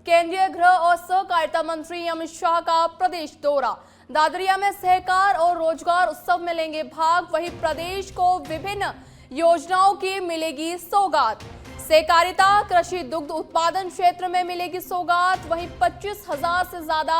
केंद्रीय गृह और सहकारिता मंत्री अमित शाह का प्रदेश दौरा। दादरिया में सहकार और रोजगार उत्सव में लेंगे भाग। वहीं प्रदेश को विभिन्न योजनाओं की मिलेगी सौगात। सहकारिता, कृषि, दुग्ध उत्पादन क्षेत्र में मिलेगी सौगात। वहीं 25,000 से ज्यादा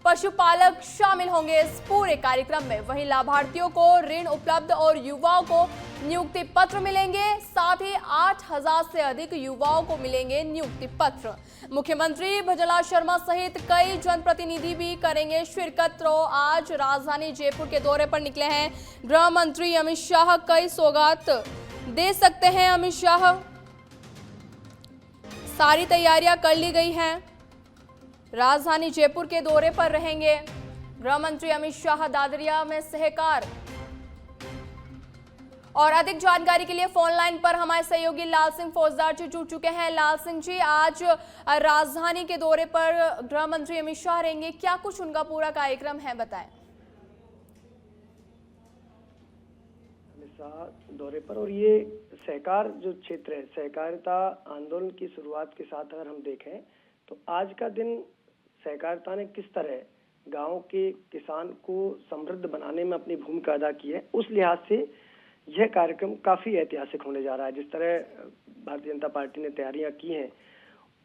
पशुपालक शामिल होंगे इस पूरे कार्यक्रम में। वहीं लाभार्थियों को ऋण उपलब्ध और युवाओं को नियुक्ति पत्र मिलेंगे। साथ ही 8,000 से अधिक युवाओं को मिलेंगे नियुक्ति पत्र। मुख्यमंत्री भजनलाल शर्मा सहित कई जनप्रतिनिधि भी करेंगे शिरकत। तो आज राजधानी जयपुर के दौरे पर निकले हैं गृह मंत्री अमित शाह। कई सौगात दे सकते हैं अमित शाह, सारी तैयारियां कर ली गई हैं। राजधानी जयपुर के दौरे पर रहेंगे गृह मंत्री अमित शाह। दादरिया में सहकार और अधिक जानकारी के लिए फोन लाइन पर हमारे सहयोगी लाल सिंह फौजदार जी जुड़ चुके हैं। लाल सिंह जी, आज राजधानी के दौरे पर गृह मंत्री अमित शाह रहेंगे, क्या कुछ उनका पूरा कार्यक्रम है, बताएं। अमित शाह दौरे पर, और ये सहकार जो क्षेत्र है, सहकारिता आंदोलन की शुरुआत के साथ अगर हम देखें तो आज का दिन सहकारिता ने किस तरह गांव के किसान को समृद्ध बनाने में अपनी भूमिका अदा की है, उस लिहाज से यह कार्यक्रम काफी ऐतिहासिक होने जा रहा है। जिस तरह भारतीय जनता पार्टी ने तैयारियां की हैं,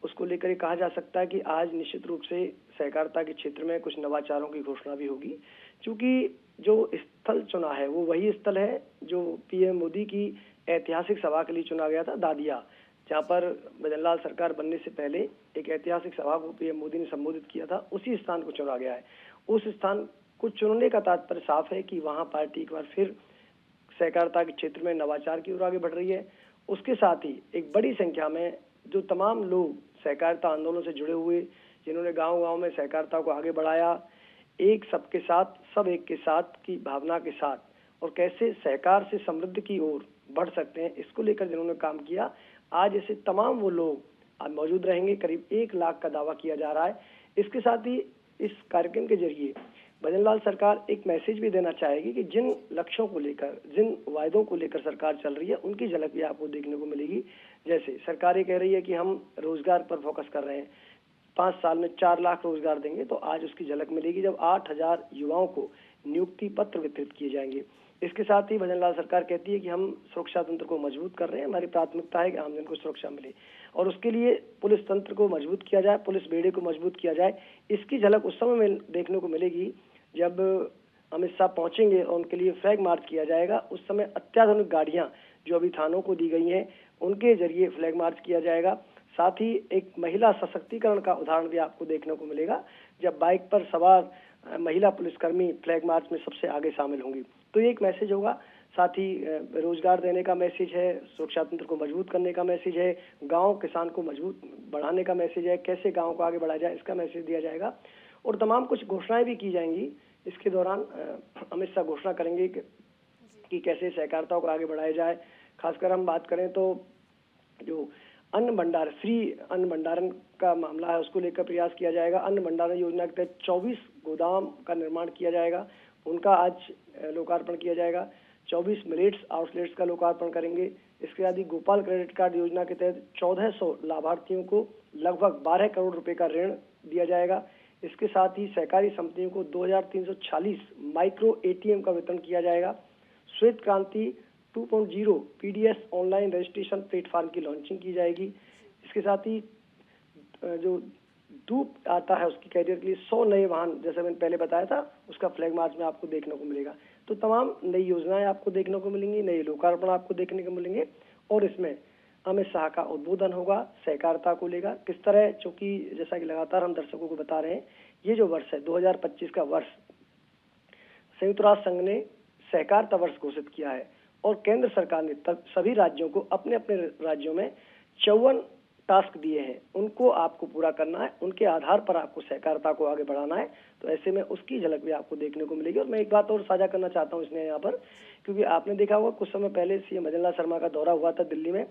उसको लेकर कहा जा सकता है कि आज निश्चित रूप से सहकारिता के क्षेत्र में कुछ नवाचारों की घोषणा भी होगी। क्योंकि जो स्थल चुना है वो वही स्थल है जो पीएम मोदी की ऐतिहासिक सभा के लिए चुना गया था, दादिया, जहाँ पर भजनलाल सरकार बनने से पहले एक ऐतिहासिक सभा को पीएम मोदी ने संबोधित किया था। उसी स्थान को चुना गया है। उस स्थान को चुनने का तात्पर्य साफ है कि वहाँ पार्टी एक बार फिर सहकारिता के क्षेत्र में नवाचार की ओर आगे बढ़ रही है। उसके साथ ही एक बड़ी संख्या में जो तमाम लोग सहकारिता आंदोलन से जुड़े हुए, जिन्होंने गांव-गांव में सहकारिता को आगे बढ़ाया, एक सबके साथ, सब एक के साथ की भावना के साथ, और कैसे सहकार से समृद्धि की ओर बढ़ सकते हैं, इसको लेकर जिन्होंने काम किया, आज ऐसे तमाम वो लोग आज मौजूद रहेंगे। करीब 1 लाख का दावा किया जा रहा है। इसके साथ ही इस कार्यक्रम के जरिए भजनलाल सरकार एक मैसेज भी देना चाहेगी कि जिन लक्ष्यों को लेकर, जिन वायदों को लेकर सरकार चल रही है, उनकी झलक भी आपको देखने को मिलेगी। जैसे सरकार ये कह रही है कि हम रोजगार पर फोकस कर रहे हैं, 5 साल में 4 लाख रोजगार देंगे, तो आज उसकी झलक मिलेगी जब 8,000 युवाओं को नियुक्ति पत्र वितरित किए जाएंगे। इसके साथ ही भजनलाल सरकार कहती है कि हम सुरक्षा तंत्र को मजबूत कर रहे हैं, हमारी प्राथमिकता है कि आम जन को सुरक्षा मिले, और उसके लिए पुलिस तंत्र को मजबूत किया जाए, पुलिस बेड़े को मजबूत किया जाए। इसकी झलक उस समय में देखने को मिलेगी जब अमित शाह पहुंचेंगे और उनके लिए फ्लैग मार्च किया जाएगा। उस समय अत्याधुनिक गाड़ियां जो अभी थानों को दी गई हैं, उनके जरिए फ्लैग मार्च किया जाएगा। साथ ही एक महिला सशक्तिकरण का उदाहरण भी आपको देखने को मिलेगा, जब बाइक पर सवार महिला पुलिसकर्मी फ्लैग मार्च में सबसे आगे शामिल होंगी। तो ये एक मैसेज होगा। साथ ही रोजगार देने का मैसेज है, सुरक्षा तंत्र को मजबूत करने का मैसेज है, गांव किसान को मजबूत बढ़ाने का मैसेज है, कैसे गांव को आगे बढ़ाया जाए इसका मैसेज दिया जाएगा, और तमाम कुछ घोषणाएं भी की जाएंगी। इसके दौरान अमित शाह घोषणा करेंगे कि कैसे सहकारिता को आगे बढ़ाया जाए। खासकर हम बात करें तो जो अन्न भंडार, फ्री अन्न भंडारण का मामला है, उसको लेकर प्रयास किया जाएगा। अन्न भंडारण योजना के तहत 24 गोदाम का निर्माण किया जाएगा, उनका आज लोकार्पण किया जाएगा। 24 मिलेट्स आउटलेट्स का लोकार्पण करेंगे। इसके बाद गोपाल क्रेडिट कार्ड योजना के तहत 1400 लाभार्थियों को लगभग 12 करोड़ रुपए का ऋण दिया जाएगा। इसके साथ ही सहकारी समितियों को 2346 माइक्रो एटीएम का वितरण किया जाएगा। श्वेत क्रांति 2.0 पीडीएस ऑनलाइन रजिस्ट्रेशन प्लेटफॉर्म की लॉन्चिंग की जाएगी। इसके साथ ही जो धूप आता है उसकी कैरियर के लिए 100 नए वाहन, जैसे मैंने पहले बताया था, उसका फ्लैग मार्च में आपको देखने को मिलेगा। तो तमाम नई योजनाएं आपको देखने को मिलेंगी, नए लोकार्पण आपको देखने को मिलेंगे, और इसमें अमित शाह का उद्बोधन होगा सहकारिता को लेकर किस तरह। चूंकि जैसा कि लगातार हम दर्शकों को बता रहे हैं, ये जो वर्ष है 2025 का वर्ष, संयुक्त राष्ट्र संघ ने सहकारिता वर्ष घोषित किया है, और केंद्र सरकार ने सभी राज्यों को अपने अपने राज्यों में 54 टास्क दिए हैं, उनको आपको पूरा करना है, उनके आधार पर आपको सहकारिता को आगे बढ़ाना है। तो ऐसे में उसकी झलक भी आपको देखने को मिलेगी। और मैं एक बात और साझा करना चाहता हूँ इसमें यहाँ पर, क्योंकि आपने देखा होगा कुछ समय पहले सीएम भजनलाल शर्मा का दौरा हुआ था दिल्ली में,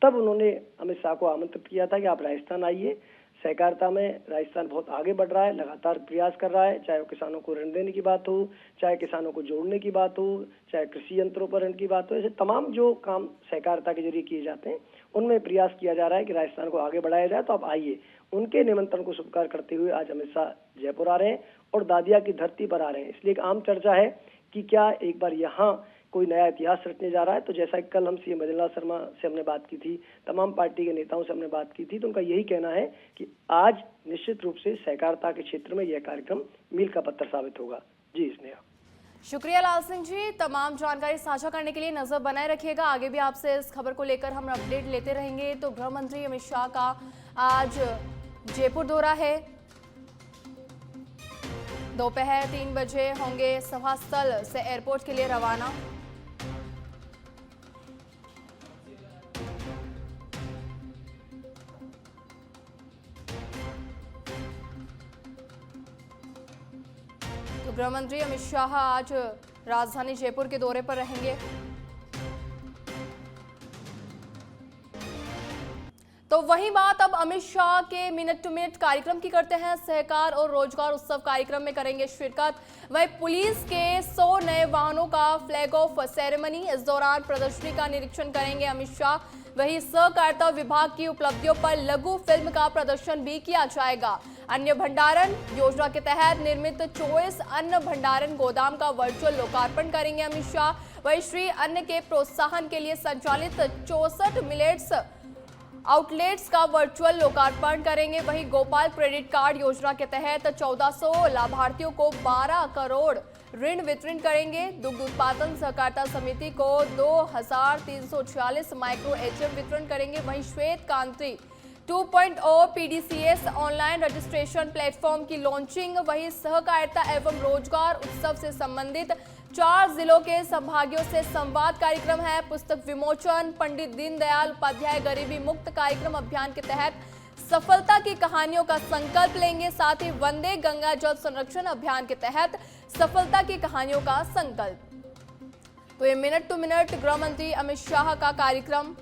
तब उन्होंने अमित शाह को आमंत्रित किया था कि आप राजस्थान आइए, सहकारिता में राजस्थान बहुत आगे बढ़ रहा है, लगातार प्रयास कर रहा है, चाहे वो किसानों को ऋण देने की बात हो, चाहे किसानों को जोड़ने की बात हो, चाहे कृषि यंत्रों पर ऋण की बात हो। ऐसे तमाम जो काम सहकारिता के जरिए किए जाते हैं उनमें प्रयास किया जा रहा है कि राजस्थान को आगे बढ़ाया जाए। तो आप आइए, उनके निमंत्रण को स्वीकार करते हुए आज अमित शाह जयपुर आ रहे हैं और दादिया की धरती पर आ रहे हैं। इसलिए एक आम चर्चा है कि क्या एक बार यहाँ कोई नया इतिहास रचने जा रहा है। तो जैसा कि कल हम सीएम भजनलाल शर्मा से हमने बात की थी, तमाम पार्टी के नेताओं से हमने बात की थी, तो उनका यही कहना है कि आज निश्चित रूप से सहकारिता के क्षेत्र में यह कार्यक्रम मील का पत्थर साबित होगा। जी स्नेहा। शुक्रिया लाल सिंह जी, तमाम जानकारी साझा करने के लिए। नजर बनाए रखिएगा, आगे भी आपसे इस खबर को लेकर हम अपडेट लेते रहेंगे। तो गृह मंत्री अमित शाह का आज जयपुर दौरा है। दोपहर 3 बजे होंगे सभा स्थल से एयरपोर्ट के लिए रवाना। तो गृह मंत्री अमित शाह आज राजधानी जयपुर के दौरे पर रहेंगे। तो वही बात अब अमित शाह के मिनट टू मिनट कार्यक्रम की करते हैं। सहकार और रोजगार उत्सव कार्यक्रम में करेंगे शिरकत। वही पुलिस के 100 नए वाहनों का फ्लैग ऑफ सेरेमनी, इस दौरान प्रदर्शनी का निरीक्षण करेंगे अमित शाह। वही सहकारिता विभाग की उपलब्धियों पर लघु फिल्म का प्रदर्शन भी किया जाएगा। अन्न भंडारण योजना के तहत निर्मित 24 अन्न भंडारण गोदाम का वर्चुअल लोकार्पण करेंगे अमित शाह। वही श्री अन्न के प्रोत्साहन के लिए संचालित 64 मिलेट्स आउटलेट्स का वर्चुअल लोकार्पण करेंगे। वही गोपाल क्रेडिट कार्ड योजना के तहत 1400 लाभार्थियों को 12 करोड़ ऋण वितरण करेंगे। दुग्ध उत्पादन सहकारिता समिति को 2346 माइक्रो एचएम वितरण करेंगे। वहीं श्वेत क्रांति 2.0 पीडीसीएस ऑनलाइन रजिस्ट्रेशन प्लेटफॉर्म की लॉन्चिंग। वही सहकारिता एवं रोजगार उत्सव से संबंधित 4 जिलों के संभागियों से संवाद कार्यक्रम है। पुस्तक विमोचन, पंडित दीनदयाल उपाध्याय गरीबी मुक्त कार्यक्रम अभियान के तहत सफलता की कहानियों का संकल्प लेंगे। साथ ही वंदे गंगा जल संरक्षण अभियान के तहत सफलता की कहानियों का संकल्प। तो ये मिनट टू मिनट गृह मंत्री अमित शाह का कार्यक्रम।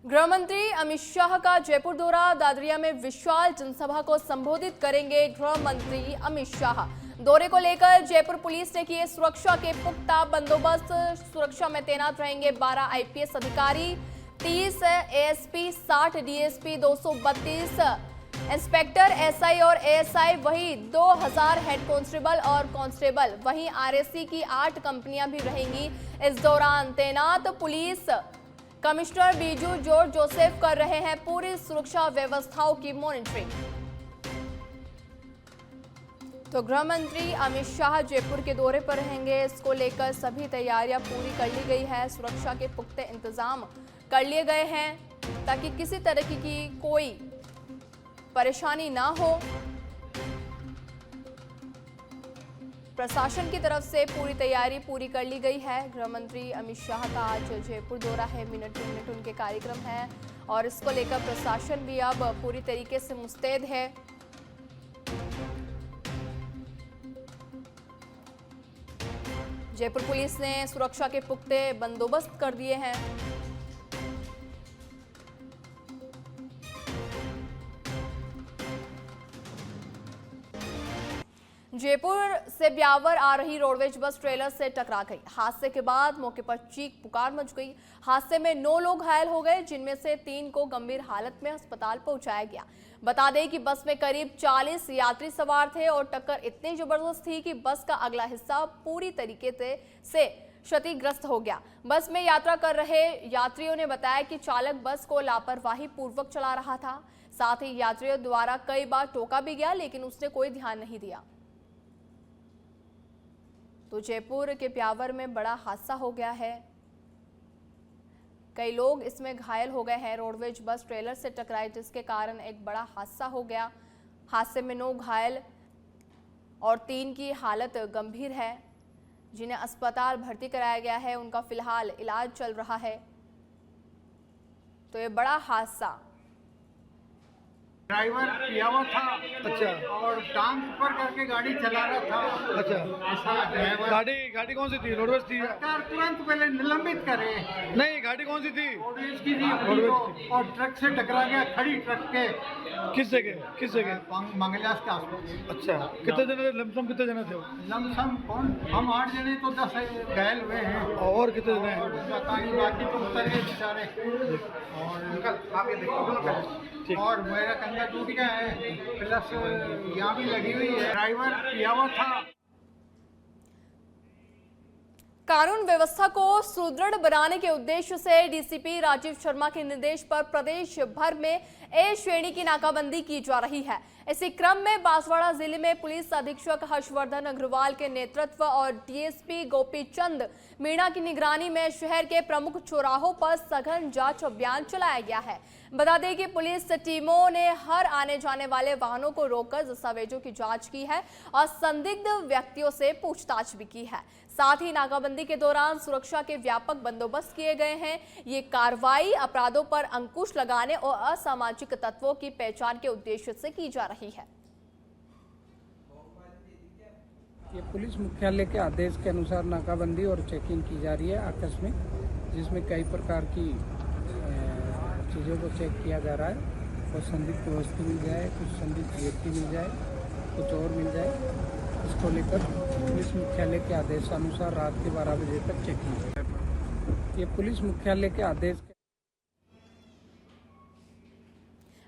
गृह मंत्री अमित शाह का जयपुर दौरा, दादरिया में विशाल जनसभा को संबोधित करेंगे गृह मंत्री अमित शाह। दौरे को लेकर जयपुर पुलिस ने किए सुरक्षा के पुख्ता बंदोबस्त। सुरक्षा में तैनात रहेंगे 12 आईपीएस अधिकारी, 30 एएसपी, 60 डीएसपी, 232 इंस्पेक्टर एसआई और एएसआई, वही 2000 हेड कांस्टेबल और कांस्टेबल। वहीं आरएसी की 8 कंपनियां भी रहेंगी। इस दौरान तैनात police commissioner Biju George Joseph कर रहे हैं पूरी सुरक्षा व्यवस्थाओं की मॉनिटरिंग। तो गृह मंत्री अमित शाह जयपुर के दौरे पर रहेंगे, इसको लेकर सभी तैयारियां पूरी कर ली गई है। सुरक्षा के पुख्ते इंतजाम कर लिए गए हैं ताकि किसी तरह की कोई परेशानी ना हो। प्रशासन की तरफ से पूरी तैयारी पूरी कर ली गई है। गृह मंत्री अमित शाह का आज जयपुर दौरा है, मिनट टू मिनट उनके कार्यक्रम है और इसको लेकर प्रशासन भी अब पूरी तरीके से मुस्तैद है। जयपुर पुलिस ने सुरक्षा के पुख्ते बंदोबस्त कर दिए हैं। जयपुर से ब्यावर आ रही रोडवेज बस ट्रेलर से टकरा गई। हादसे के बाद मौके पर चीख पुकार मच गई। हादसे में 9 लोग घायल हो गए, जिनमें से 3 को गंभीर हालत में अस्पताल पहुंचाया गया। बता दें कि बस में करीब 40 यात्री सवार थे और टक्कर इतनी जबरदस्त थी कि बस का अगला हिस्सा पूरी तरीके से क्षतिग्रस्त हो गया। बस में यात्रा कर रहे यात्रियों ने बताया कि चालक बस को लापरवाही पूर्वक चला रहा था। साथ ही यात्रियों द्वारा कई बार टोका भी गया, लेकिन उसने कोई ध्यान नहीं दिया। तो जयपुर के ब्यावर में बड़ा हादसा हो गया है, कई लोग इसमें घायल हो गए हैं। रोडवेज बस ट्रेलर से टकराई, जिसके कारण एक बड़ा हादसा हो गया। हादसे में 9 घायल और 3 की हालत गंभीर है, जिन्हें अस्पताल भर्ती कराया गया है। उनका फिलहाल इलाज चल रहा है। तो ये बड़ा हादसा ड्राइवर पिया हुआ था। अच्छा। और टांग ऊपर करके गाड़ी चला रहा था। अच्छा। ऐसा ड्राइवर गाड़ी कौन सी थी? रोडवेज थी? सरकार तुरंत पहले निलंबित करे। नहीं, गाड़ी कौन सी थी? रोडवेज की थी अपनी तो, और ट्रक से टकरा गया, खड़ी ट्रक के। किस जगह? मंगलास के आसपास। अच्छा। कितने जने थे? लमसम कितने जने थे? लमसम कौन, हम 8 जने तो 10 घायल हुए हैं। और कितने जने हैं? बाकी तो उतर गए बेचारे। ठीक। और मेरा कंधा टूट गया है, प्लस यहाँ भी लगी हुई है। ड्राइवर पिया हुआ था। कानून व्यवस्था को सुदृढ़ बनाने के उद्देश्य से डीसीपी राजीव शर्मा के निर्देश पर प्रदेश भर में ए श्रेणी की नाकाबंदी की जा रही है। इसी क्रम में बांसवाड़ा जिले में पुलिस अधीक्षक हर्षवर्धन अग्रवाल के नेतृत्व और डीएसपी गोपीचंद मीणा की निगरानी में शहर के प्रमुख चौराहों पर सघन जांच अभियान चलाया गया है। बता दें कि पुलिस टीमों ने हर आने जाने वाले वाहनों को रोककर दस्तावेजों की जांच की है और संदिग्ध व्यक्तियों से पूछताछ भी की है। साथ ही नाकाबंदी के दौरान सुरक्षा के व्यापक बंदोबस्त किए गए हैं। ये कार्रवाई अपराधों पर अंकुश लगाने और असामाजिक तत्वों की पहचान के उद्देश्य से की जा रही है। ये पुलिस मुख्यालय के आदेश के अनुसार नाकाबंदी और चेकिंग की जा रही है आकस्मिक, जिसमें कई प्रकार की चीज़ों को चेक किया जा रहा है। कुछ संदिग्ध वस्तु मिल जाए, कुछ संदिग्ध व्यक्ति मिल जाए, कुछ और मिल जाए। इसको लेकर पुलिस मुख्यालय के आदेशानुसार रात के 12 बजे तक चेकिंग। ये पुलिस मुख्यालय के आदेश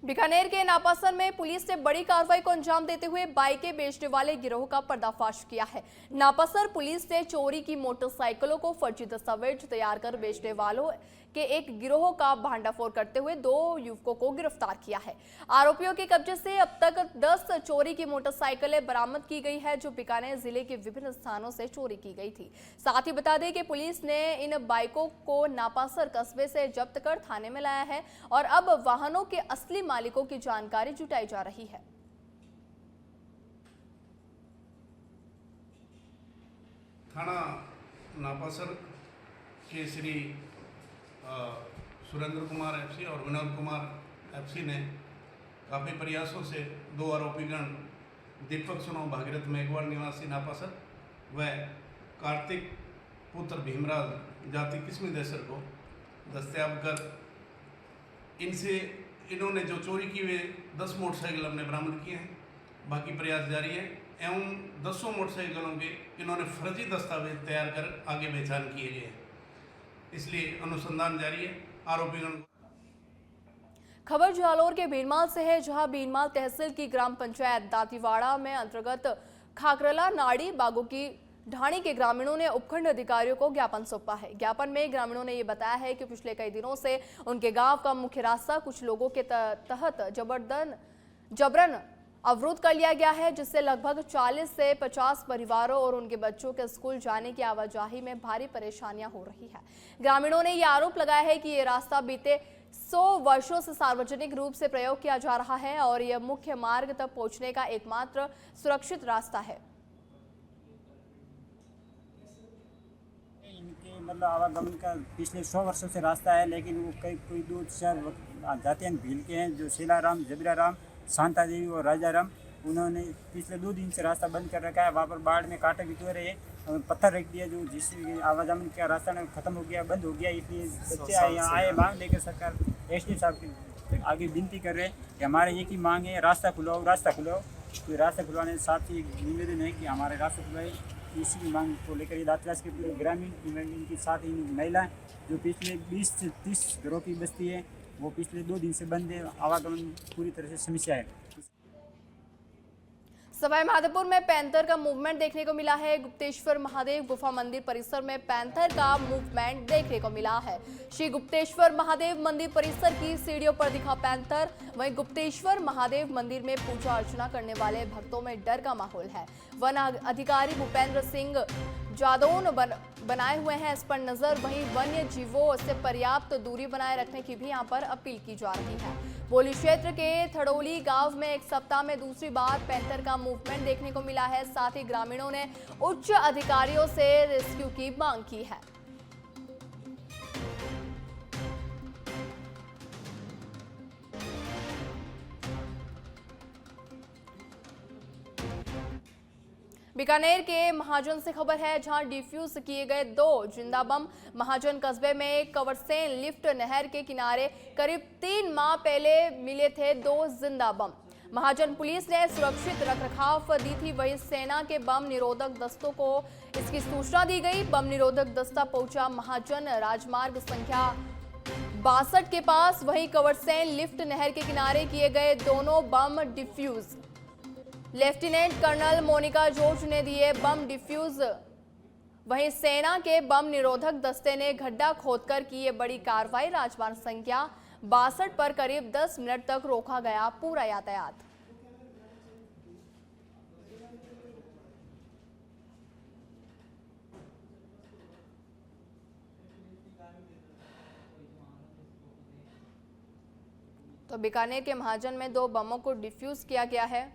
बीकानेर के नापासर में पुलिस ने बड़ी कार्रवाई को अंजाम देते हुए बाइकें बेचने वाले गिरोह का पर्दाफाश किया है। नापासर पुलिस ने चोरी की मोटरसाइकिलों को फर्जी दस्तावेज तैयार कर बेचने वालों के एक गिरोह का भांडाफोड़ करते हुए 2 युवकों को गिरफ्तार किया है। आरोपियों के कब्जे से अब तक 10 चोरी की मोटरसाइकिलें बरामद की गई है, जो बीकानेर जिले के विभिन्न स्थानों से चोरी की गई थी। साथ ही बता दें कि पुलिस ने इन बाइकों को नापासर कस्बे से जब्त कर थाने में लाया है और अब वाहनों के असली मालिकों की जानकारी जुटाई जा रही है। थाना नापासर के श्री सुरेंद्र कुमार एफसी और विनोद कुमार एफसी ने काफ़ी प्रयासों से 2 आरोपीगण दीपक सुनो भागीरथ मेघवाल निवासी नापासर व कार्तिक पुत्र भीमराज जाति किस्मी देसर को दस्तयाब कर इन्होंने जो चोरी की हुए 10 मोटरसाइकिल हमने बरामद किए हैं। बाकी प्रयास जारी है एवं 10 मोटरसाइकिलों के इन्होंने फर्जी दस्तावेज तैयार कर आगे पहचान किए गए हैं, इसलिए अनुसंधान जारी है। आरोपीगण खबर जालोर के बीनमाल से है, जहां बीनमाल तहसील की ग्राम पंचायत दातीवाड़ा में अंतर्गत खाकरला नाड़ी बागों की ढाणी के ग्रामीणों ने उपखंड अधिकारियों को ज्ञापन सौंपा है। ज्ञापन में ग्रामीणों ने ये बताया है कि पिछले कई दिनों से उनके गांव का मुख्य रास्ता कुछ लोगों के तहत जबरन अवरुद्ध कर लिया गया है, जिससे लगभग 40 से 50 परिवारों और उनके बच्चों के स्कूल जाने की आवाजाही में भारी परेशानियां हो रही है। ग्रामीणों ने ये आरोप लगाया है कि ये रास्ता बीते 100 वर्षों से सार्वजनिक रूप से प्रयोग किया जा रहा है और यह मुख्य मार्ग तक पहुंचने का एकमात्र सुरक्षित रास्ता है। इनके मतलब आवागमन का पिछले 100 वर्षों से रास्ता है, लेकिन वो कोई 2-4 जातियां भील के हैं, जो शीलाराम, जबीराराम, शांता देवी और राजाराम, उन्होंने पिछले 2 दिन से रास्ता बंद कर रखा है। वहाँ पर बाढ़ में कांटे बितो रहे हैं, पत्थर रख दिया जो जिससे आवागमन का रास्ता खत्म हो गया, बंद हो गया। इसलिए बच्चे आए मांग लेकर सरकार एसडी साहब के आगे विनती कर रहे हैं कि हमारे एक ही मांग है, रास्ता खुलाओ, रास्ता खुलाओ। तो रास्ता खुलवाने के साथ ही निवेदन है कि हमारे रास्ता खुलवाए। इसी की मांग को लेकर ये दातिराज के पूरे ग्रामीण इनके साथ ही महिला जो पिछले 20 से 30 घरों की बस्ती है, वो पिछले 2 दिन से बंद है। आवागमन पूरी तरह से समस्या है। सवाई माधोपुर में पैंथर का मूवमेंट देखने को मिला है। गुप्तेश्वर महादेव गुफा मंदिर परिसर में पैंथर का मूवमेंट देखने को मिला है। श्री गुप्तेश्वर महादेव मंदिर परिसर की सीढ़ियों पर दिखा पैंथर। वहीं गुप्तेश्वर महादेव मंदिर में पूजा अर्चना करने वाले भक्तों में डर का माहौल है। वन अधिकारी भूपेंद्र सिंह जादौन बनाए हुए हैं इस पर नजर। वहीं वन्य जीवों से पर्याप्त दूरी बनाए रखने की भी यहां पर अपील की जा रही है। बोली क्षेत्र के थड़ोली गांव में एक सप्ताह में दूसरी बार पैंथर का मूवमेंट देखने को मिला है। साथ ही ग्रामीणों ने उच्च अधिकारियों से रेस्क्यू की मांग की है। बीकानेर के महाजन से खबर है, जहां डिफ्यूज किए गए 2 जिंदा बम। महाजन कस्बे में कवरसेन लिफ्ट नहर के किनारे करीब 3 माह पहले मिले थे 2 जिंदा बम। महाजन पुलिस ने सुरक्षित रखरखाव दी थी, वहीं सेना के बम निरोधक दस्तों को इसकी सूचना दी गई। बम निरोधक दस्ता पहुंचा महाजन राजमार्ग संख्या 62 के पास। वहीं कवरसेन लिफ्ट नहर के किनारे किए गए दोनों बम defuse. Lieutenant colonel Monica George ने दिए बम डिफ्यूज। वहीं सेना के बम निरोधक दस्ते ने गड्ढा खोदकर की ये बड़ी कार्रवाई। राजमार्ग संख्या 62 पर करीब 10 मिनट तक रोका गया पूरा यातायात। तो बीकानेर के महाजन में 2 बमों को डिफ्यूज किया गया है।